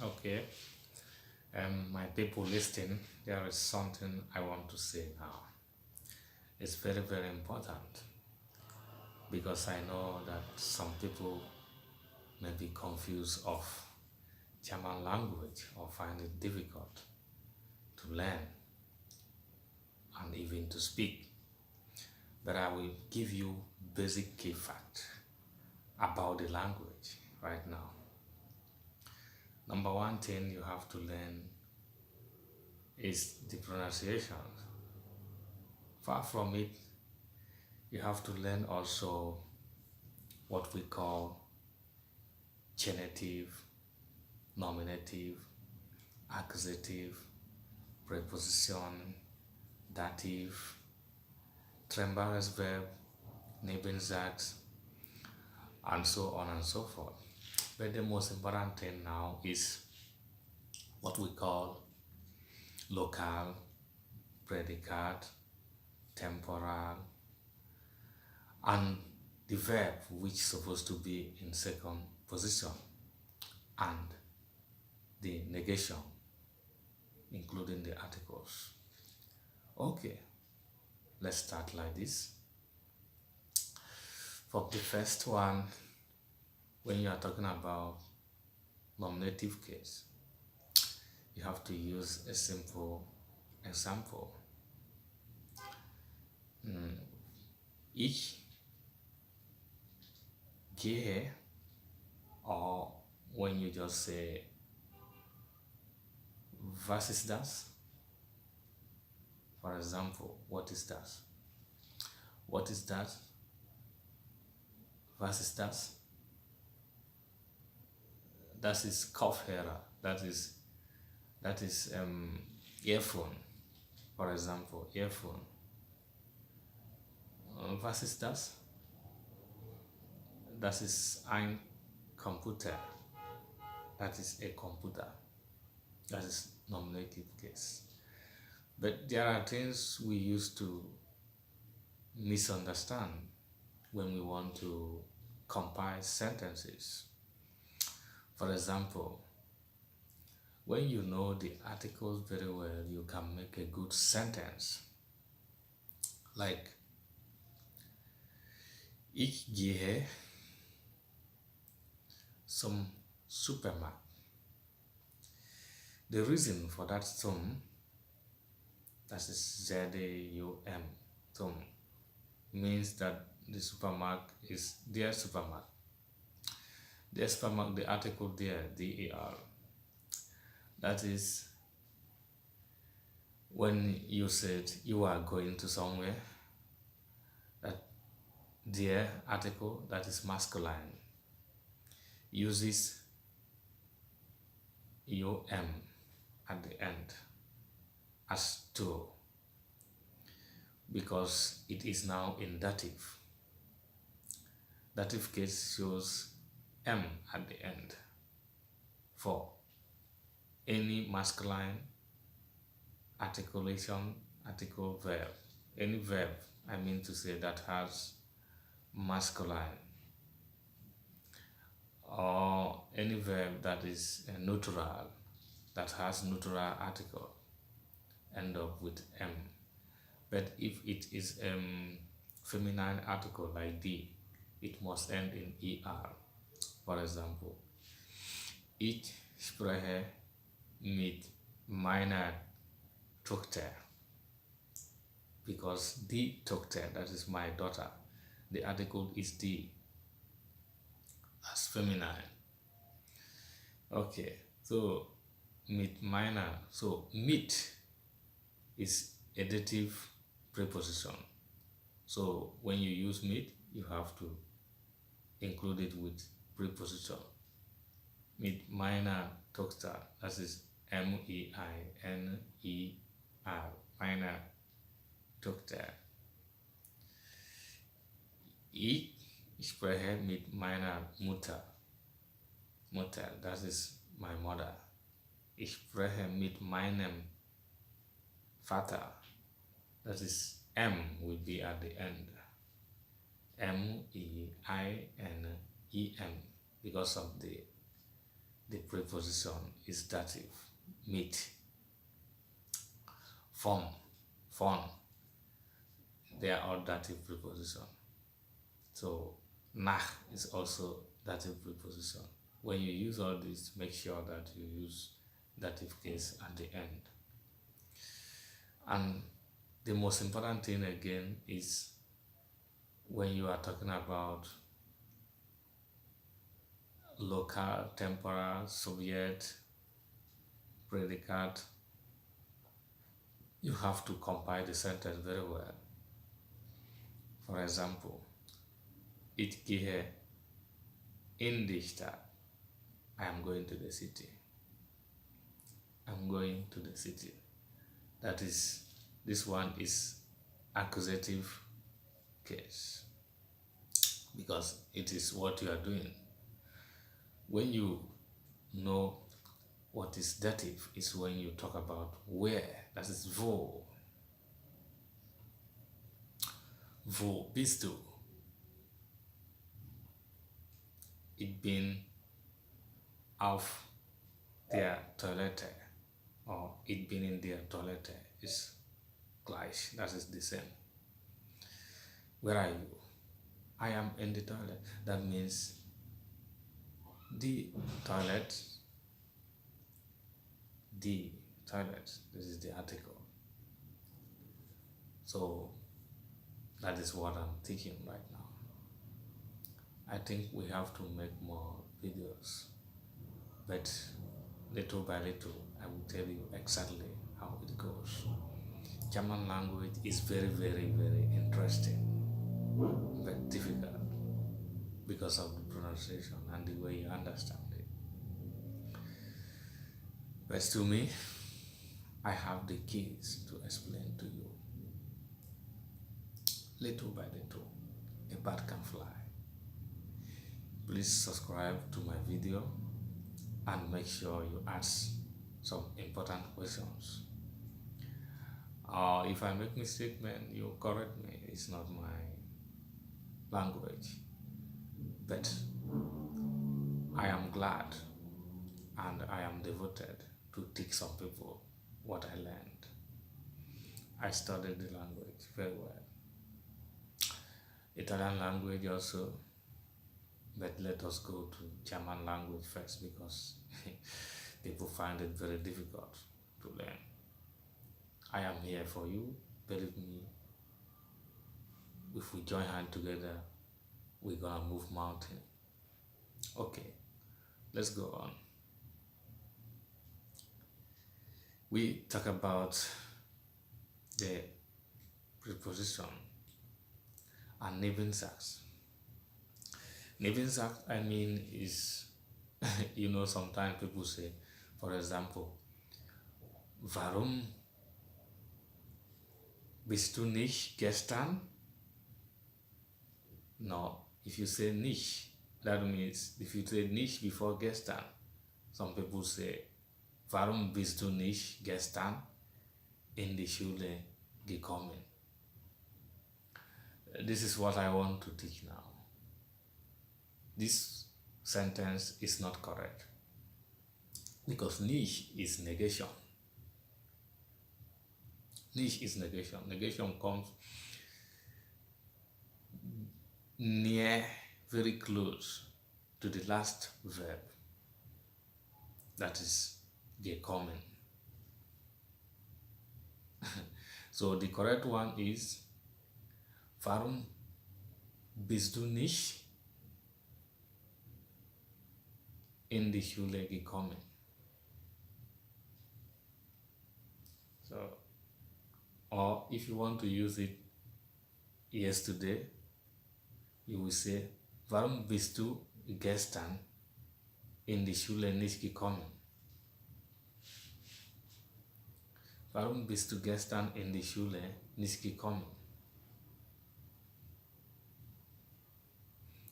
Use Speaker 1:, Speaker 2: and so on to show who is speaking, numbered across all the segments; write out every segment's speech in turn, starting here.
Speaker 1: Okay, my people listening, there is something I want to say now. It's very, very important because I know that some people may be confused of German language or find it difficult to learn and even to speak. But I will give you basic key fact about the language right now. Number one thing you have to learn is the pronunciation. Far from it, you have to learn also what we call genitive, nominative, accusative, preposition, dative, tremendous verb, Nebensatz, and so on and so forth. But the most important thing now is what we call local, predicate, temporal, and the verb which is supposed to be in second position, and the negation, including the articles. Okay, let's start like this. For the first one, when you are talking about nominative case, you have to use a simple example. Ich gehe, or when you just say, was ist das? For example, what is that? What is that? Was ist das? That is Kopfhörer. That is earphone. For example, earphone. Was ist das? Das ist ein Computer. That is a computer. That is nominative case. But there are things we used to misunderstand when we want to compile sentences. For example, when you know the articles very well, you can make a good sentence. Like, ich gehe zum Supermarkt. The reason for that zum, that is Z-A-U-M, zum, means that the supermarket is their supermarket. Their supermarket, the article there, D-E-R. That is when you said you are going to somewhere, that their article, that is masculine, uses U-M at the end as to, because it is now in dative. Dative case shows M at the end for any masculine articulation, article, verb. Any verb, I mean to say, that has masculine, or any verb that is neutral, that has neutral article, end up with M. But if it is feminine article like D, it must end in ER. For example, ich spreche mit meiner Tochter, because die Tochter, that is my daughter, the article is die as feminine. Okay, so mit meiner, so mit is a dative preposition. So when you use mit, you have to include it with preposition. Mit meiner Tochter, that is M-E-I-N-E-R, meiner Tochter. Ich spreche mit meiner Mutter. Mutter, that is my mother. Ich spreche mit meinem Vater. That is M will be at the end. M-E-I-N-E-M, because of the the preposition is dative. Meet, form, fun, they are all dative preposition. So nach is also dative preposition. When you use all this, make sure that you use dative case at the end. And the most important thing again is when you are talking about local, temporal, subject, predicate, you have to compile the sentence very well. For example, ich gehe in die Stadt. I am going to the city. I'm going to the city. That is, this one is accusative case because it is what you are doing. When you know what is dative is when you talk about where, that is wo. Wo bist du? Ich bin auf der Toilette, or ich bin in der Toilette is gleich, that is the same. Where are you? I am in the toilet. That means the toilet, the toilet, this is the article. So that is what I'm thinking right now. I think we have to make more videos, but little by little I will tell you exactly how it goes. German language is very, very, very interesting, but difficult because of the pronunciation and the way you understand it. But to me, I have the keys to explain to you. Little by little, a bird can fly. Please subscribe to my video and make sure you ask some important questions. If I make mistake, man, you correct me. It's not my language. But I am glad and I am devoted to teach some people what I learned. I studied the language very well. Italian language also, but let us go to German language first because people find it very difficult to learn. I am here for you, believe me. If we join hands together, we're gonna move mountain. Okay, let's go on. We talk about the preposition and Nebensags. Nebensags, I mean, is, you know, sometimes people say, for example, warum bist du nicht gestern? No, if you say nicht, that means if you say nicht before gestern, some people say, warum bist du nicht gestern in die Schule gekommen? This is what I want to teach now. This sentence is not correct because nicht is negation. Nicht is negation. Negation comes near, very close to the last verb, that is gekommen. So the correct one is, warum bist du nicht in die Schule gekommen? So, or if you want to use it yesterday, you will say, warum bist du gestern in die Schule nicht gekommen? Warum bist du gestern in die Schule nicht gekommen?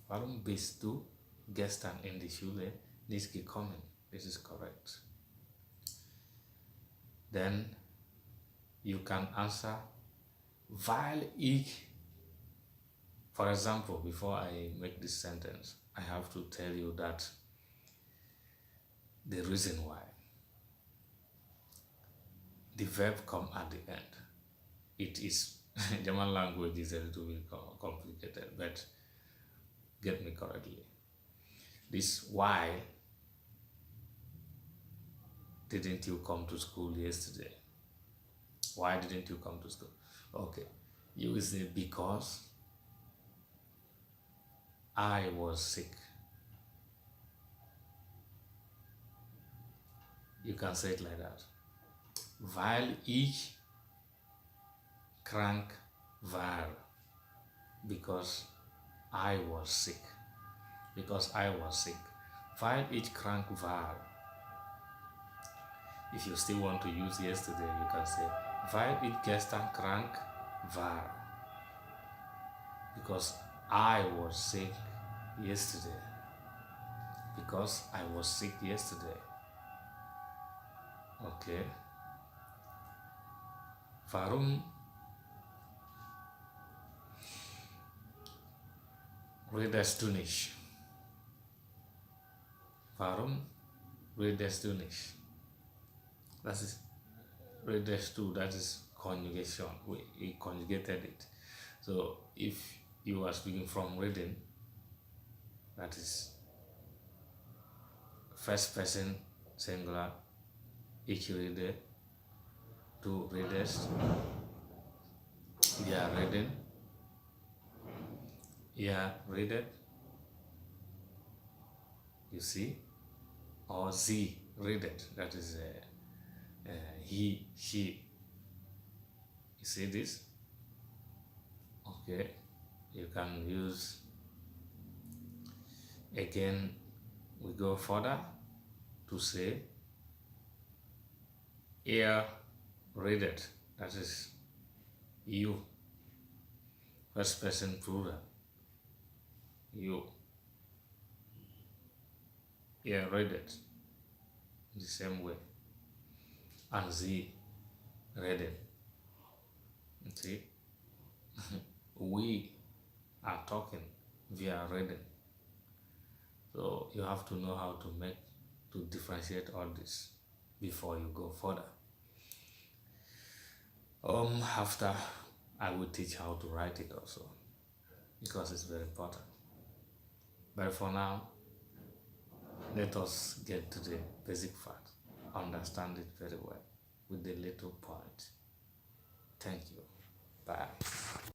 Speaker 1: Warum bist du gestern in die Schule nicht gekommen? This is correct. Then you can answer, weil ich. For example, before I make this sentence, I have to tell you that the reason why. The verb come at the end. It is German language is a little bit complicated, but get me correctly. This why didn't you come to school yesterday? Why didn't you come to school? Okay, you will say because I was sick. You can say it like that. Weil ich krank war. Because I was sick. Because I was sick. Weil ich krank war. If you still want to use yesterday, you can say weil ich gestern krank war. Because I was sick yesterday. Because I was sick yesterday. Okay. Warum redest du nicht? Warum redest du nicht? That is redest du, that is conjugation. We conjugated it. So if you are speaking from reading, that is first person singular, ich rede, du redest, wir reden, ihr redet, you see, or sie redet, that is he, she. You see this? Okay, you can use, again, we go further to say, ihr redet, that is you, first person plural, you, ihr redet, the same way, and sie reden. See, we are talking, we are reading. So you have to know how to differentiate all this before you go further. After I will teach how to write it also, because it's very important. But for now, let us get to the basic fact, understand it very well with the little point. Thank you. Bye.